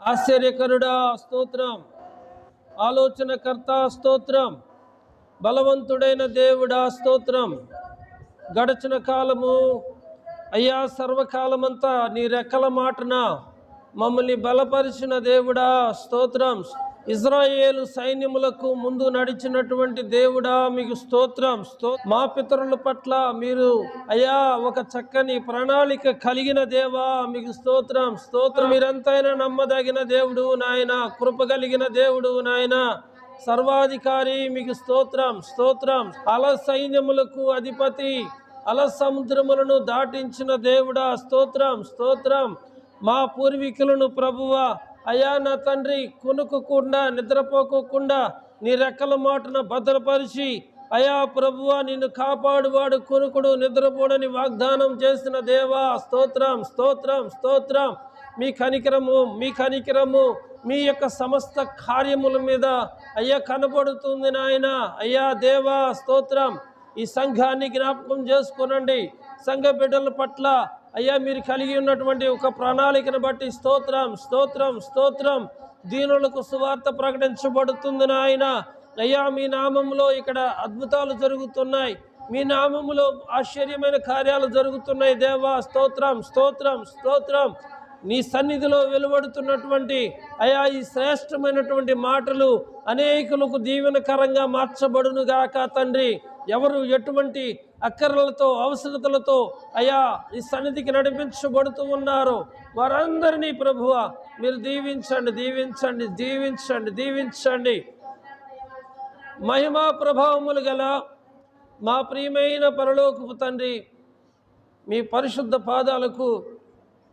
ఆశ్చర్యకరుడా స్తోత్రం, ఆలోచనకర్త స్తోత్రం, బలవంతుడైన దేవుడా స్తోత్రం. గడచిన కాలము అయ్యా సర్వకాలమంతా నీ రెక్కల మాటన మమ్మల్ని బలపరిచిన దేవుడా స్తోత్రం. ఇజ్రాయేలు సైన్యములకు ముందు నడిచినటువంటి దేవుడా మీకు స్తోత్రం. మా పితరుల పట్ల మీరు అయ్యా ఒక చక్కని ప్రణాళిక కలిగిన దేవా మీకు స్తోత్రం. మీరంతైనా నమ్మదగిన దేవుడు నాయన, కృప కలిగిన దేవుడు నాయన, సర్వాధికారి మీకు స్తోత్రం. అల సైన్యములకు అధిపతి, అల సముద్రములను దాటించిన దేవుడా స్తోత్రం. మా పూర్వీకులను ప్రభువా అయా నా తండ్రి కొనుక్కోకుండా నిద్రపోకోకుండా నీ రెక్కల మాటను భద్రపరిచి అయా ప్రభువా నిన్ను కాపాడువాడు కొనుకుడు నిద్రపోడని వాగ్దానం చేసిన దేవా స్తోత్రం. మీ కనికరము మీ యొక్క సమస్త కార్యముల మీద అయ్యా కనబడుతుంది నాయన. అయ్యా దేవా స్తోత్రం. ఈ సంఘాన్ని జ్ఞాపకం చేసుకునండి. సంఘ బిడ్డల పట్ల అయ్యా మీరు కలిగి ఉన్నటువంటి ఒక ప్రణాళికను బట్టి స్తోత్రం. దీనులకు సువార్త ప్రకటించబడుతుంది నాయన. అయ్యా మీ నామములో ఇక్కడ అద్భుతాలు జరుగుతున్నాయి, మీ నామములో ఆశ్చర్యమైన కార్యాలు జరుగుతున్నాయి దేవా స్తోత్రం. నీ సన్నిధిలో వెలువడుతున్నటువంటి అయా ఈ శ్రేష్టమైనటువంటి మాటలు అనేకులకు దీవెనకరంగా మార్చబడును గాక తండ్రి. ఎవరు ఎటువంటి అక్కర్లతో అవసరతలతో అయా ఈ సన్నిధికి నడిపించబడుతూ ఉన్నారో వారందరినీ ప్రభువా మీరు దీవించండి. మహిమా ప్రభావములు గల మా ప్రియమైన పరలోకపు తండ్రి, మీ పరిశుద్ధ పాదాలకు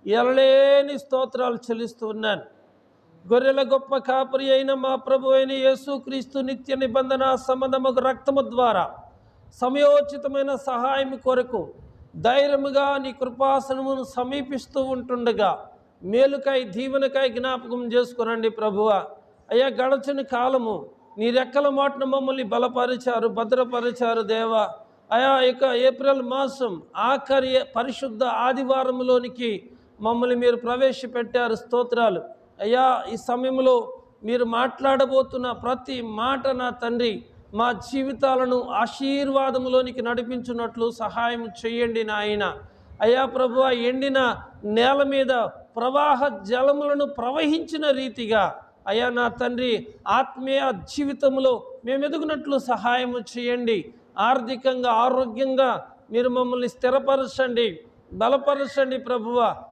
ఎలలేని స్తోత్రాలు చెల్లిస్తూ ఉన్నాను. గొర్రెల గొప్ప కాపరి అయిన మా ప్రభు అయిన యేసుక్రీస్తు నిత్య నిబంధన సంబంధముకు రక్తము ద్వారా సమయోచితమైన సహాయం కొరకు ధైర్యముగా నీ కృపాసనమును సమీపిస్తూ ఉంటుండగా మేలుకై దీవెనకై జ్ఞాపకం చేసుకునండి ప్రభువా. అయ్యా గడచిన కాలము నీ రెక్కల మాటను మమ్మల్ని బలపరిచారు, భద్రపరిచారు దేవా. అయా ఇక ఏప్రిల్ మాసం ఆఖరి పరిశుద్ధ ఆదివారంలోనికి మమ్మల్ని మీరు ప్రవేశపెట్టారు. స్తోత్రాలు అయ్యా. ఈ సమయంలో మీరు మాట్లాడబోతున్న ప్రతి మాట నా తండ్రి మా జీవితాలను ఆశీర్వాదములోనికి నడిపించున్నట్లు సహాయం చేయండి నాయన. అయ్యా ప్రభువా, ఎండిన నేల మీద ప్రవాహ జలములను ప్రవహించిన రీతిగా అయ్యా నా తండ్రి ఆత్మీయ జీవితంలో మేము ఎదుగునట్లు సహాయం చేయండి. ఆర్థికంగా ఆరోగ్యంగా మీరు మమ్మల్ని స్థిరపరచండి, బలపరచండి ప్రభువా.